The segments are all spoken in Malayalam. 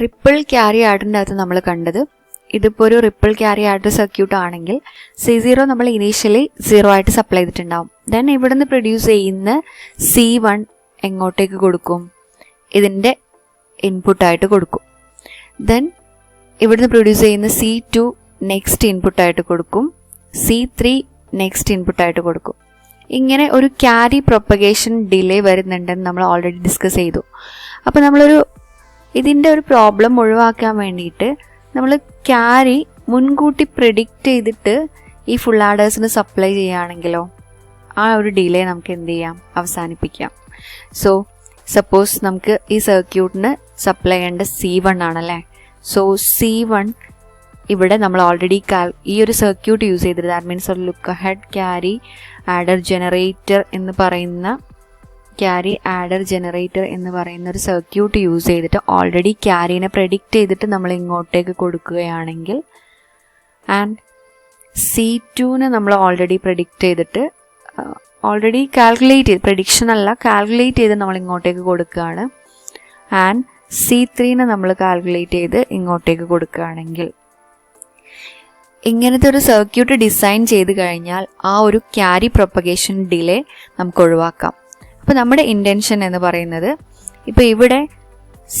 റിപ്പിൾ ക്യാരി ആഡറിൻ്റെ അകത്ത് നമ്മൾ കണ്ടത് ഇതിപ്പോൾ ഒരു റിപ്പിൾ ക്യാരി ആഡർ സർക്യൂട്ട് ആണെങ്കിൽ C0 നമ്മൾ ഇനീഷ്യലി 0 ആയിട്ട് സപ്ലൈ ചെയ്തിട്ടുണ്ടാവും. ദെൻ ഇവിടുന്ന് പ്രൊഡ്യൂസ് ചെയ്യുന്ന C1 എങ്ങോട്ടേക്ക് കൊടുക്കും? ഇതിൻ്റെ ഇൻപുട്ടായിട്ട് കൊടുക്കും. ദെൻ ഇവിടുന്ന് പ്രൊഡ്യൂസ് ചെയ്യുന്ന C2 നെക്സ്റ്റ് ഇൻപുട്ടായിട്ട് കൊടുക്കും. C3 നെക്സ്റ്റ് ഇൻപുട്ടായിട്ട് കൊടുക്കും. ഇങ്ങനെ ഒരു ക്യാരി പ്രൊപ്പഗേഷൻ ഡിലേ വരുന്നുണ്ടെന്ന് നമ്മൾ ഓൾറെഡി ഡിസ്കസ് ചെയ്തു. അപ്പോൾ ഇതിൻ്റെ ഒരു പ്രോബ്ലം ഒഴിവാക്കാൻ വേണ്ടിയിട്ട് നമ്മൾ ക്യാരി മുൻകൂട്ടി പ്രെഡിക്റ്റ് ചെയ്തിട്ട് ഈ ഫുൾ ആഡേഴ്സിന് സപ്ലൈ ചെയ്യുകയാണെങ്കിലോ ആ ഒരു ഡിലേ നമുക്ക് എന്ത് ചെയ്യാം? അവസാനിപ്പിക്കാം. സോ സപ്പോസ് നമുക്ക് ഈ സർക്യൂട്ടിന് സപ്ലൈ ചെയ്യേണ്ട C1 ആണല്ലേ. സോ C1 ഇവിടെ നമ്മൾ ഓൾറെഡി ഈ ഒരു സർക്യൂട്ട് യൂസ് ചെയ്തിട്ട് ദാറ്റ് മീൻസ് ഒരു look ahead carry adder generator എന്ന് പറയുന്ന ഒരു സർക്യൂട്ട് യൂസ് ചെയ്തിട്ട് ഓൾറെഡി ക്യാരീനെ പ്രെഡിക്റ്റ് ചെയ്തിട്ട് നമ്മൾ ഇങ്ങോട്ടേക്ക് കൊടുക്കുകയാണെങ്കിൽ ആൻഡ് C2നെ നമ്മൾ ഓൾറെഡി പ്രെഡിക്റ്റ് ചെയ്തിട്ട് ഓൾറെഡി പ്രഡിക്ഷൻ അല്ല കാൽക്കുലേറ്റ് ചെയ്ത് നമ്മൾ ഇങ്ങോട്ടേക്ക് കൊടുക്കുകയാണ്. ആൻഡ് C3നെ നമ്മൾ കാൽക്കുലേറ്റ് ചെയ്ത് ഇങ്ങോട്ടേക്ക് കൊടുക്കുകയാണെങ്കിൽ ഇങ്ങനത്തെ ഒരു സർക്യൂട്ട് ഡിസൈൻ ചെയ്ത് കഴിഞ്ഞാൽ ആ ഒരു ക്യാരി പ്രൊപ്പഗേഷൻ ഡിലേ നമുക്ക് ഒഴിവാക്കാം. അപ്പോൾ നമ്മുടെ ഇൻറ്റൻഷൻ എന്ന് പറയുന്നത് ഇപ്പോൾ ഇവിടെ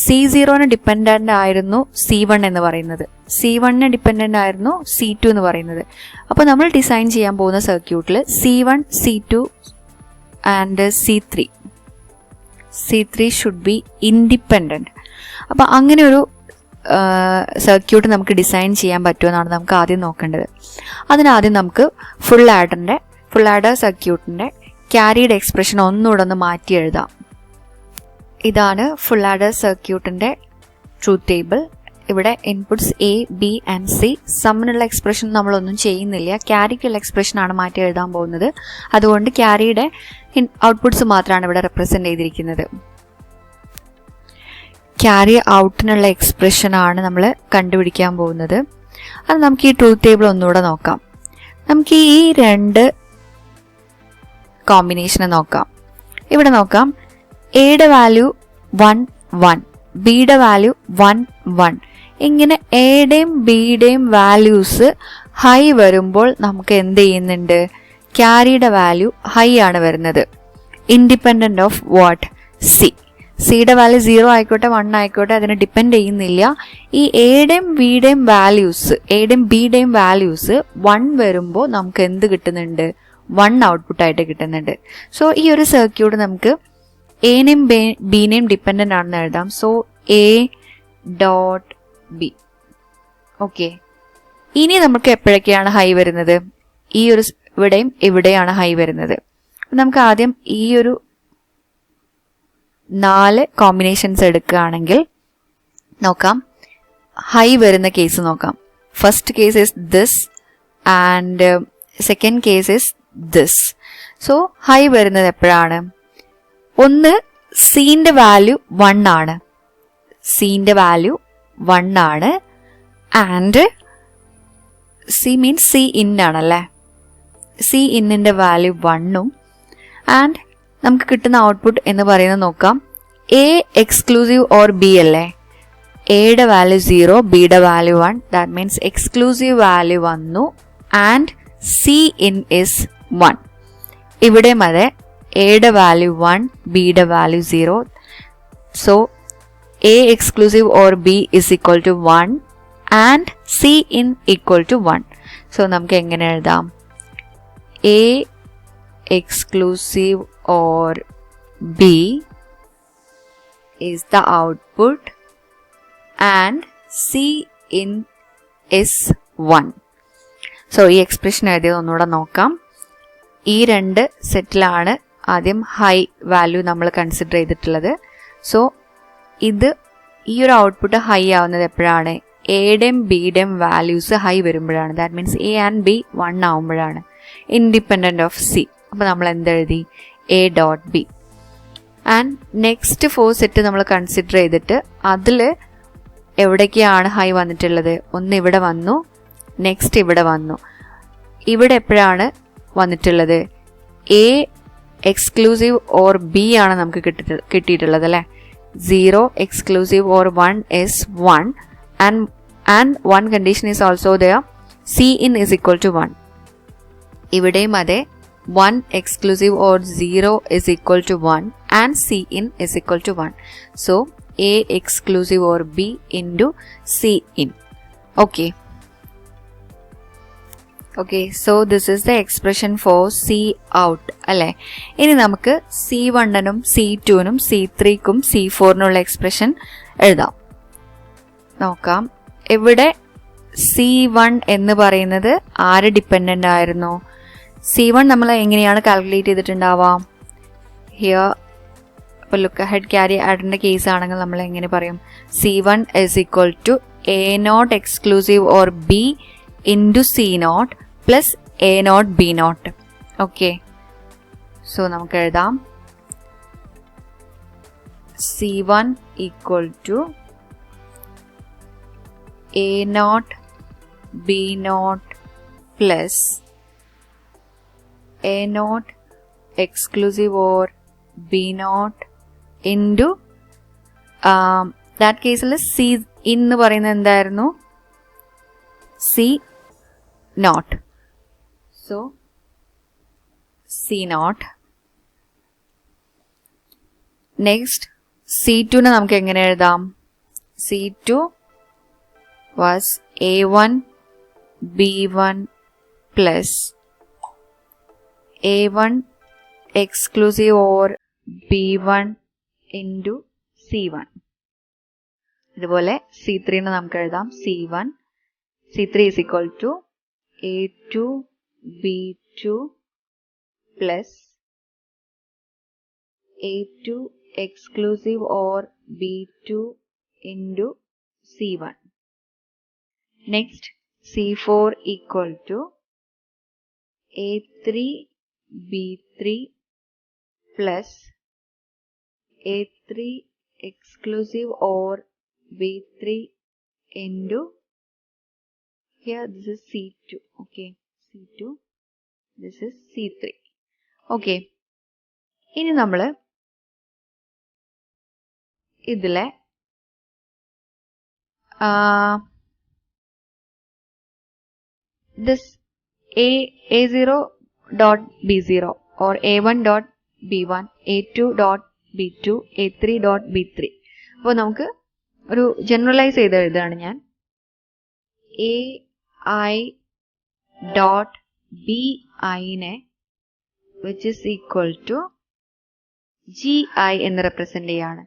C0ന് ഡിപ്പെൻഡൻ്റ് ആയിരുന്നു C1 എന്ന് പറയുന്നത്, C1ന് ഡിപ്പെൻഡൻ്റ് ആയിരുന്നു C2 എന്ന് പറയുന്നത്. അപ്പോൾ നമ്മൾ ഡിസൈൻ ചെയ്യാൻ പോകുന്ന സർക്യൂട്ടിൽ C1, C2 and C3 should be independent. അപ്പോൾ അങ്ങനെ ഒരു സർക്യൂട്ട് നമുക്ക് ഡിസൈൻ ചെയ്യാൻ പറ്റുമെന്നാണ് നമുക്ക് ആദ്യം നോക്കേണ്ടത്. അതിനാദ്യം നമുക്ക് ഫുൾ ആഡർ സർക്യൂട്ടിൻ്റെ ക്യാരിയുടെ എക്സ്പ്രഷൻ ഒന്നുകൂടെ മാറ്റി എഴുതാം. ഇതാണ് ഫുൾ ആഡർ സർക്യൂട്ടിൻ്റെ ട്രൂത്ത് ടേബിൾ. ഇവിടെ inputs A, B and C. സമ്മിനുള്ള എക്സ്പ്രഷൻ നമ്മളൊന്നും ചെയ്യുന്നില്ല, ക്യാരിക്കുള്ള എക്സ്പ്രഷനാണ് മാറ്റി എഴുതാൻ പോകുന്നത്. അതുകൊണ്ട് ക്യാരിയുടെ ഔട്ട്പുട്ട്സ് മാത്രമാണ് ഇവിടെ റെപ്രസെൻ്റ് ചെയ്തിരിക്കുന്നത്. ക്യാരി ഔട്ടിനുള്ള എക്സ്പ്രഷനാണ് നമ്മൾ കണ്ടുപിടിക്കാൻ പോകുന്നത്. അത് നമുക്ക് ഈ ട്രൂത്ത് ടേബിൾ ഒന്നുകൂടെ നോക്കാം. നമുക്ക് ഈ രണ്ട് കോമ്പിനേഷനെ നോക്കാം. ഇവിടെ നോക്കാം, എയുടെ വാല്യൂ 1, 1, ബിയുടെ വാല്യൂ 1, 1. ഇങ്ങനെ എയുടെയും ബിയുടെയും വാല്യൂസ് ഹൈ വരുമ്പോൾ നമുക്ക് എന്ത് ചെയ്യുന്നുണ്ട്? ക്യാരിയുടെ വാല്യൂ ഹൈ ആണ് വരുന്നത്, ഇൻഡിപെൻഡൻ്റ് ഓഫ് വാട്ട്? സിയുടെ വാല്യൂ 0 ആയിക്കോട്ടെ 1 ആയിക്കോട്ടെ അതിനെ ഡിപ്പെൻഡ് ചെയ്യുന്നില്ല. ഈ എയുടെയും ബിയുടെയും വാല്യൂസ് 1 വരുമ്പോൾ നമുക്ക് എന്ത് കിട്ടുന്നുണ്ട്? 1 ഔട്ട്പുട്ടായിട്ട് കിട്ടുന്നുണ്ട്. സോ ഈ ഒരു സർക്യൂട്ട് നമുക്ക് എനെയും ബിനെയും ഡിപ്പെൻഡൻ്റ് ആണെന്ന് എഴുതാം. So A.B. ഓക്കെ, ഇനി നമുക്ക് എപ്പോഴൊക്കെയാണ് ഹൈ വരുന്നത്? ഈ ഒരു ഇവിടെയാണ് ഹൈ വരുന്നത്. നമുക്ക് ആദ്യം ഈ ഒരു 4 കോമ്പിനേഷൻസ് എടുക്കുകയാണെങ്കിൽ നോക്കാം, ഹൈ വരുന്ന കേസ് നോക്കാം. First case is this and second case is this. So high വരുന്നത് എപ്പോഴാണ്? ഒന്ന്, സീൻ്റെ വാല്യൂ 1 ആണ്, and C means C in ആണല്ലേ. സി ഇന്നിൻ്റെ വാല്യൂ 1ഉം ആൻഡ് നമുക്ക് കിട്ടുന്ന ഔട്ട്പുട്ട് എന്ന് പറയുന്നത് നോക്കാം, എ എക്സ്ക്ലൂസീവ് ഓർ ബി അല്ലേ. എയുടെ വാല്യൂ 0, ബിയുടെ value 1. That means exclusive value വന്നു ആൻഡ് സി ഇൻ ഇസ് 1. ഇവിടെയും അതെ, എയുടെ വാല്യൂ 1, ബിയുടെ value 0. So A exclusive or B is equal to 1 and C in equal to 1. So നമുക്ക് എങ്ങനെ എഴുതാം? A exclusive or B is the output and C in is 1. So ഈ എക്സ്പ്രഷൻ എഴുതിയത് ഒന്നുകൂടെ നോക്കാം. ഈ രണ്ട് സെറ്റിലാണ് ആദ്യം ഹൈ വാല്യൂ നമ്മൾ കൺസിഡർ ചെയ്തിട്ടുള്ളത്. സോ ഈ ഒരു ഔട്ട്പുട്ട് ഹൈ ആവുന്നത് എപ്പോഴാണ്? എയുടെയും ബിയുടെയും വാല്യൂസ് ഹൈ വരുമ്പോഴാണ്. That means A and B 1 ആവുമ്പോഴാണ്, ഇൻഡിപെൻഡൻ്റ് ഓഫ് സി. അപ്പോൾ നമ്മൾ എന്തെഴുതി? A.B. ആൻഡ് നെക്സ്റ്റ് 4 സെറ്റ് നമ്മൾ കൺസിഡർ ചെയ്തിട്ട് അതിൽ എവിടേക്കാണ് ഹൈ വന്നിട്ടുള്ളത്? ഒന്ന് ഇവിടെ വന്നു, നെക്സ്റ്റ് ഇവിടെ വന്നു. ഇവിടെ എപ്പോഴാണ് വന്നിട്ടുള്ളത്? എ എക്സ്ക്ലൂസീവ് ഓർ ബി ആണ് നമുക്ക് കിട്ടിയിട്ടുള്ളത് അല്ലേ. 0 exclusive or 1 is 1, and one condition is also there, Cin is equal to 1. ഇവിടെയും അതെ, 1 exclusive or 0 is equal to 1 and Cin is equal to 1. So A exclusive or B into Cin. Okay, so this is the expression for C out അല്ലേ. ഇനി നമുക്ക് C1നും C2നും C3ക്കും C4നുള്ള എക്സ്പ്രഷൻ എഴുതാം. നോക്കാം. ഇവിടെ C1 എന്ന് പറയുന്നത് ആര് ഡിപ്പെൻഡൻ്റ് ആയിരുന്നു? C1 നമ്മൾ എങ്ങനെയാണ് കാൽക്കുലേറ്റ് ചെയ്തിട്ടുണ്ടാവാം? ഹിയർ ഇപ്പോൾ ലുക്ക് അഹെഡ് ക്യാരി ആഡിൻ്റെ കേസ് ആണെങ്കിൽ നമ്മൾ എങ്ങനെ പറയും? C1 is equal to A0 exclusive or B into C0 plus A0 B0. Okay, so നമുക്ക് എഴുതാം C1 equal to A0 B0 plus A0 exclusive or B0 into that കേസിൽ C എന്ന് പറയുന്നത് എന്തായിരുന്നു? C0. So C0. നെക്സ്റ്റ് C2നെ നമുക്ക് എങ്ങനെ എഴുതാം? C2 was A1 B1 plus A1 exclusive or B1 into C1. ഇതുപോലെ C3നെ നമുക്ക് എഴുതാം C3 is equal to A2 B2 plus A2 exclusive or B2 into C1. Next, C4 equal to A3 B3 plus A3 exclusive or B3 into, here this is C2, okay, C2, this is C3. Okay, ഇനി നമ്മൾ ഇതിലെ this A0 dot B0 or A1 dot B1, A2 dot B2, A3 dot B3. അപ്പോൾ നമുക്ക് ഒരു ജനറലൈസ് ചെയ്ത് എഴുതുകയാണ് ഞാൻ. AI dot BIനെ which is equal to GI എന്ന് റെപ്രസെന്റ് ചെയ്യാണ്.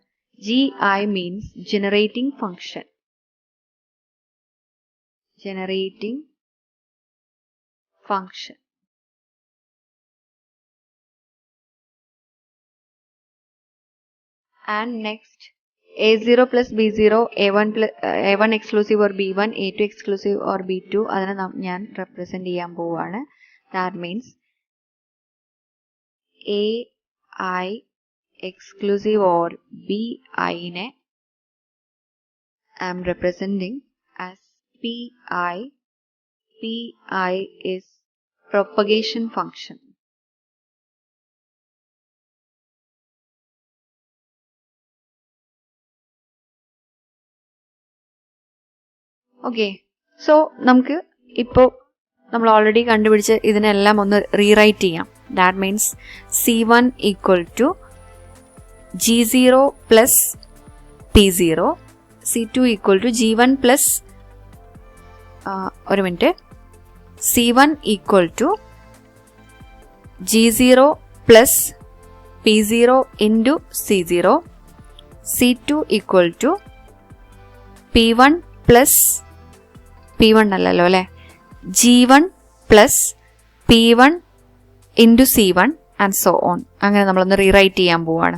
GI means generating function. Generating function. And next, A0 plus B0, A1 exclusive or B1, A2 exclusive or B2, അതിനെ ഞാൻ റെപ്രസെന്റ് ചെയ്യാൻ പോവുകയാണ്. That means AI exclusive or BIനെ I am representing as PI. PI is propagation function. Okay, so നമുക്ക് ഇപ്പോൾ നമ്മൾ ഓൾറെഡി കണ്ടുപിടിച്ച് ഇതിനെല്ലാം ഒന്ന് റീറൈറ്റ് ചെയ്യാം. That means C1 equal to G0 plus P0, C2 equal to G1 plus C1 equal to G0 plus P0 into C0, C2 equal to P1 plus P1 അല്ലല്ലോ അല്ലേ, G1 plus P1 into C1 and so on. അങ്ങനെ നമ്മളൊന്ന് റീറൈറ്റ് ചെയ്യാൻ പോവാണ്.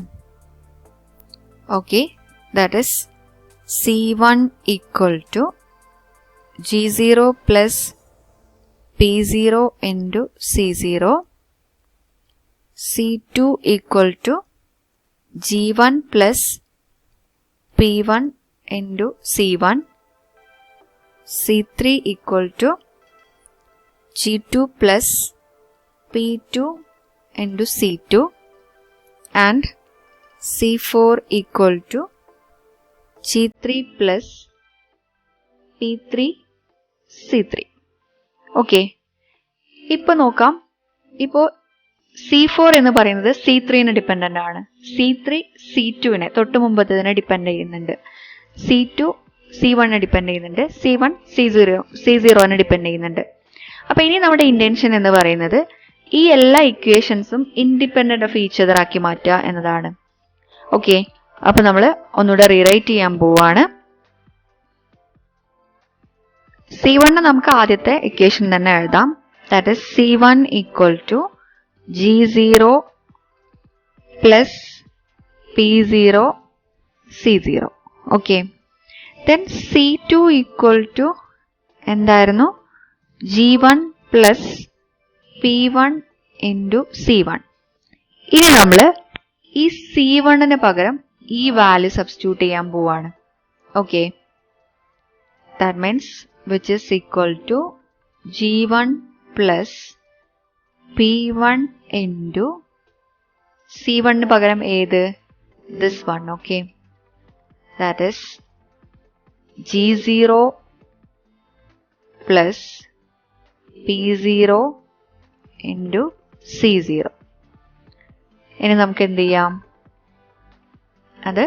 Okay, that is C1 equal to G0 plus P0 into C0, C2 equal to G1 plus P1 into C1, C3 equal to G2 plus P2 into C2 and C4 equal to G3 plus P3 C3. Okay, ഇപ്പോൾ നോക്കാം. ഇപ്പോൾ C4 എന്ന് പറയുന്നത് C3നെ ഡിപ്പെൻഡൻ്റ് ആണ്. C3 C2നെ തൊട്ട് മുമ്പത്തതിനെ ഡിപ്പെൻഡ് ചെയ്യുന്നുണ്ട്. C2 C1നെ ഡിപ്പെൻഡ് ചെയ്യുന്നുണ്ട്. C1 C0നെ ഡിപ്പെൻഡ് ചെയ്യുന്നുണ്ട്. അപ്പോൾ ഇനി നമ്മുടെ ഇന്റൻഷൻ എന്ന് പറയുന്നത് ഈ എല്ലാ ഇക്വേഷൻസും ഇൻഡിപെൻഡന്റ് ഓഫ് ഈച്ച് അതർ ആക്കി മാറ്റുക എന്നതാണ്. ഓക്കെ, അപ്പൊ നമ്മൾ ഒന്നുകൂടെ റീറൈറ്റ് ചെയ്യാൻ പോവാണ്. C1 നമുക്ക് ആദ്യത്തെ ഇക്വേഷൻ തന്നെ എഴുതാം. That is C1 equal to G0 plus P0 C0. Okay, then C2 equal to എന്തായിരുന്നു? G1 plus P1 into C1. ഇനി നമ്മൾ ഈ C1ന് പകരം ഈ വാല്യൂ സബ്സ്റ്റിറ്റ്യൂട്ട് ചെയ്യാൻ പോവാണ്. Okay, that means which is equal to G1 plus P1 into C1 പകരം ഏത്? this one. Okay, that is G0 plus P0 into C0. ഇനി നമുക്ക് എന്ത് ചെയ്യാം? അത്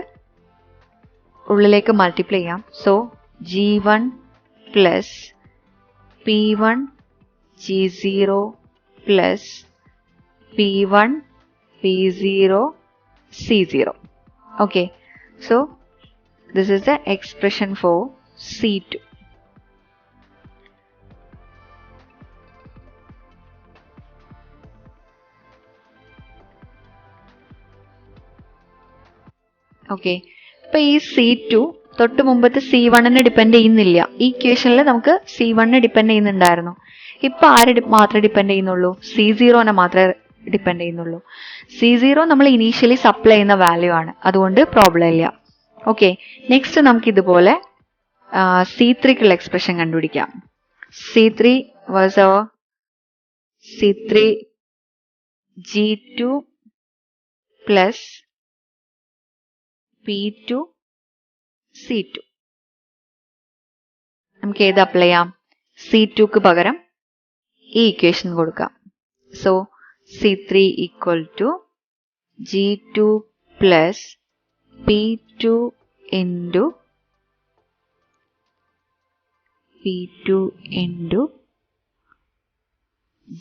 ഉള്ളിലേക്ക് മൾട്ടിപ്ലൈ ചെയ്യാം. So G1 plus P1 G0 plus P1 P0 C0. Okay, so this is the expression for C2. Okay, ഇപ്പൊ ഈ C2 തൊട്ട് മുമ്പത്തെ C1നെ ഡിപ്പെൻഡ് ചെയ്യുന്നില്ല. ഈ ഇക്വേഷനിൽ നമുക്ക് C1നെ ഡിപ്പെൻഡ് ചെയ്യുന്നുണ്ടായിരുന്നു. ഇപ്പൊ ആര് മാത്രമേ ഡിപ്പെൻഡ് ചെയ്യുന്നുള്ളൂ? C0നെ മാത്രമേ ഡിപ്പെൻഡ് ചെയ്യുന്നുള്ളൂ. C0 നമ്മൾ ഇനീഷ്യലി സപ്ലൈ ചെയ്യുന്ന വാല്യൂ ആണ്, അതുകൊണ്ട് പ്രോബ്ലം ഇല്ല. ഓക്കെ, നെക്സ്റ്റ് നമുക്ക് ഇതുപോലെ C3ക്കുള്ള എക്സ്പ്രഷൻ കണ്ടുപിടിക്കാം. C3 was our C3 G2 plus P2 C2. നമുക്ക് ഏത് അപ്ലൈ ചെയ്യാം? C2ക്ക് പകരം ഈ ഇക്വേഷൻ കൊടുക്കാം. So C3 equal to G2 plus P2 into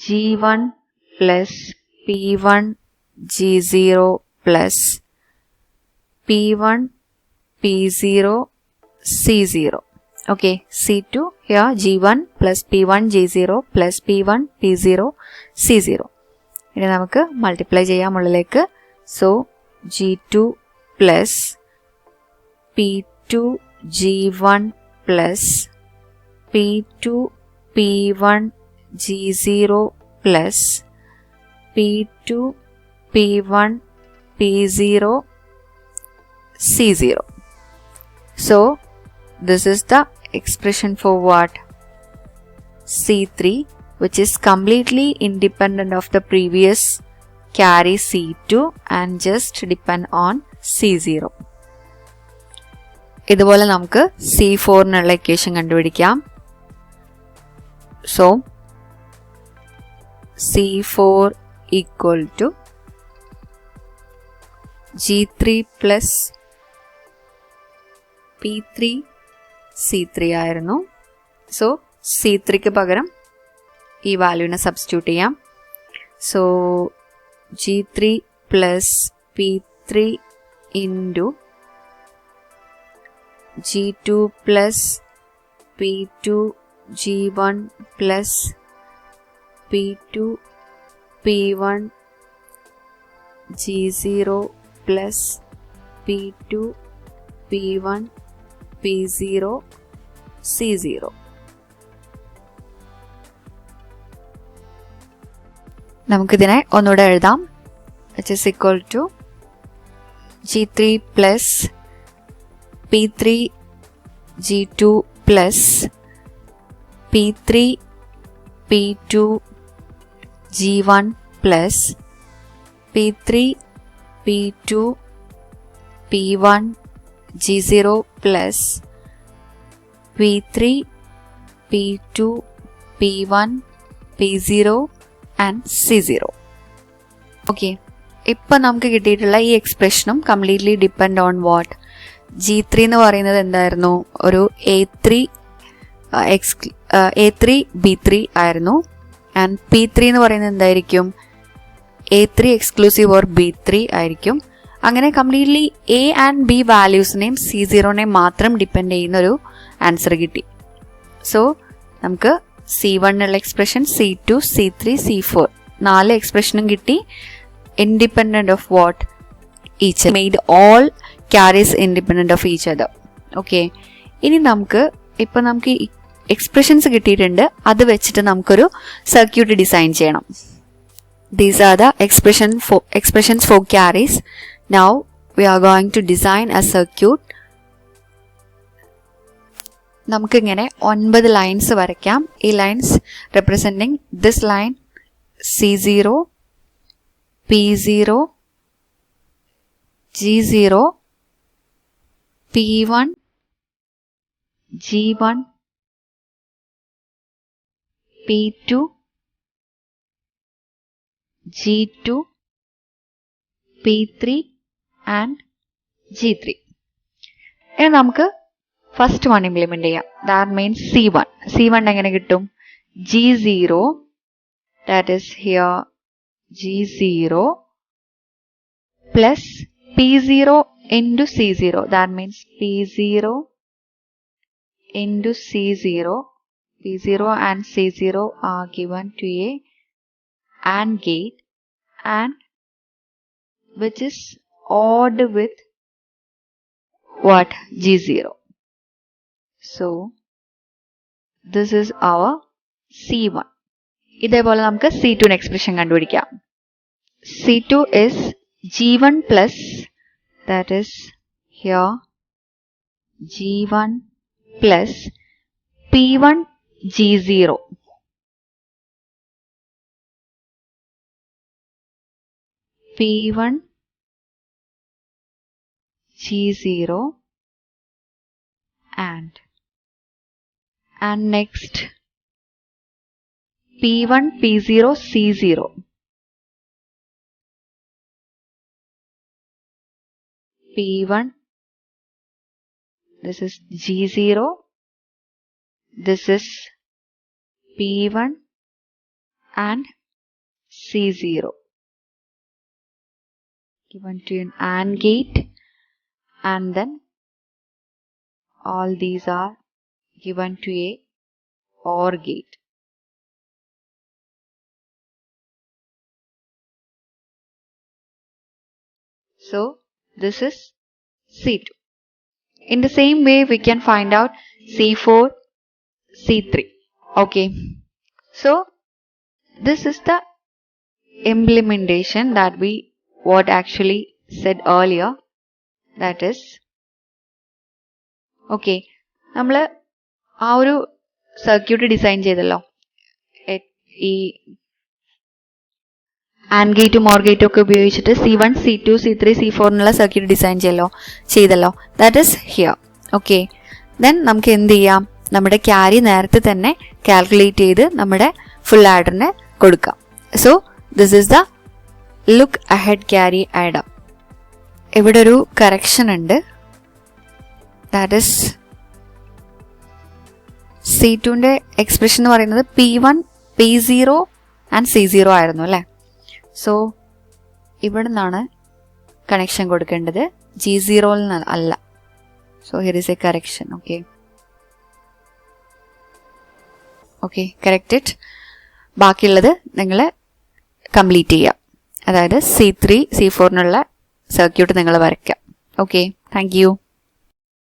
G1 plus P1 G0 plus P1 P0 C0. Okay, C2 here G1 plus P1 G0 plus P1 P0 C0. ഇനി നമുക്ക് മൾട്ടിപ്ലൈ ചെയ്യാം ഉള്ളിലേക്ക്. So G2 plus P2 G1 plus P2 P1 G0 plus P2 P1 P0 C0. So this is the expression for what? C3, which is completely independent of the previous carry C2 and just depend on C0. ഇതുപോലെ നമുക്ക് C4നുള്ള ഇക്വേഷൻ കണ്ടുപിടിക്കാം. So C4 equal to G3 plus P3 C3 ആയിരുന്നു. സോ C3ക്ക് പകരം ഈ വാല്യൂനെ സബ്സ്റ്റിറ്റ്യൂട്ട് ചെയ്യാം. So G3 plus P3 into G2 plus P2 G1 plus P2 P1 G0 plus P2 P1 P0 C0. നമുക്കിതിനെ ഒന്നുകൂടെ എഴുതാം. which is equal to G3 plus P3 G2 plus P3 P2 G1 plus P3 P2 P1 G0 plus P3, P2, P1, P0 and C0. Okay, ഇപ്പം നമുക്ക് കിട്ടിയിട്ടുള്ള ഈ എക്സ്പ്രഷനും completely depend on what. G3 എന്ന് പറയുന്നത് എന്തായിരുന്നു? ഒരു A3 B3 ആയിരുന്നു. ആൻഡ് P3 എന്ന് പറയുന്നത് എന്തായിരിക്കും? A3 എക്സ്ക്ലൂസീവ് ഓർ B3 ആയിരിക്കും. അങ്ങനെ കംപ്ലീറ്റ്ലി A ആൻഡ് B വാല്യൂസിനെയും C0നെയും മാത്രം ഡിപ്പെൻഡ് ചെയ്യുന്ന ഒരു ആൻസർ കിട്ടി. സോ നമുക്ക് C1 ഉള്ള എക്സ്പ്രഷൻ, C2, C3, C4 4 എക്സ്പ്രഷനും കിട്ടി. Independent of what? Each. Made all carries independent of each other. Okay, ഇനി നമുക്ക് എക്സ്പ്രഷൻസ് കിട്ടിയിട്ടുണ്ട്. അത് വെച്ചിട്ട് നമുക്കൊരു സർക്യൂട്ട് ഡിസൈൻ ചെയ്യണം. These are the expressions for carries. Now we are going to design a circuit. നമുക്കിങ്ങനെ 9 ലൈൻസ് വരയ്ക്കാം. ഈ lines representing this line C0, P0, G0, P1, G1, P2, G2, P3 and G3. ഇനി നമുക്ക് ഫസ്റ്റ് വൺ ഇംപ്ലിമെന്റ് ചെയ്യാം. ദാറ്റ് മീൻസ് C1 എങ്ങനെ കിട്ടും? G0, that is here G0 plus P0 into C0. That means P0 into C0. P0 and C0 are given to a AND gate, and which is ORed with what? G0. So this is our C1. ഇതേപോലെ നമുക്ക് C2 എക്സ്പ്രഷൻ കണ്ടുപിടിക്കാം. C2 is G1 plus, that is here G1 plus P1 G0 P1 G0 and next P1 P0 C0 P1, this is G0, this is P1 and C0 given to an AND gate, and then all these are given to a OR gate. So this is C2. In the same way we can find out C4, C3. Okay, so this is the implementation that we what actually said earlier, that is okay, നമ്മൾ ആ ഒരു സർക്യൂട്ട് ഡിസൈൻ ചെയ്തല്ലോ. ഈ ആൻഡ് ഗേറ്റും ഓർ ഗേറ്റും ഒക്കെ ഉപയോഗിച്ചിട്ട് C1, C2, C3, C4 എന്നുള്ള സർക്യൂട്ട് ഡിസൈൻ ചെയ്തല്ലോ. That is here. Okay, then നമുക്ക് എന്ത് ചെയ്യാം? നമ്മുടെ ക്യാരി നേരത്തെ തന്നെ കാൽക്കുലേറ്റ് ചെയ്ത് നമ്മുടെ ഫുൾ ആഡറിന് കൊടുക്കാം. So this is the look ahead carry adder. ഇവിടെ ഒരു കറക്ഷൻ ഉണ്ട്. ദാറ്റ് ഈസ് C2ന്റെ എക്സ്പ്രഷൻ എന്ന് പറയുന്നത് P1, P0 ആൻഡ് C0 ആയിരുന്നു അല്ലേ? സോ ഇവിടെ നിന്നാണ് കണക്ഷൻ കൊടുക്കേണ്ടത്, G0ൽ നിന്ന് അല്ല. So here is A correction. Okay, correct. ബാക്കിയുള്ളത് നിങ്ങൾ കംപ്ലീറ്റ് ചെയ്യുക. അതായത് C3, C4 സർക്യൂട്ട് നിങ്ങൾ വരയ്ക്കുക. Okay, thank you.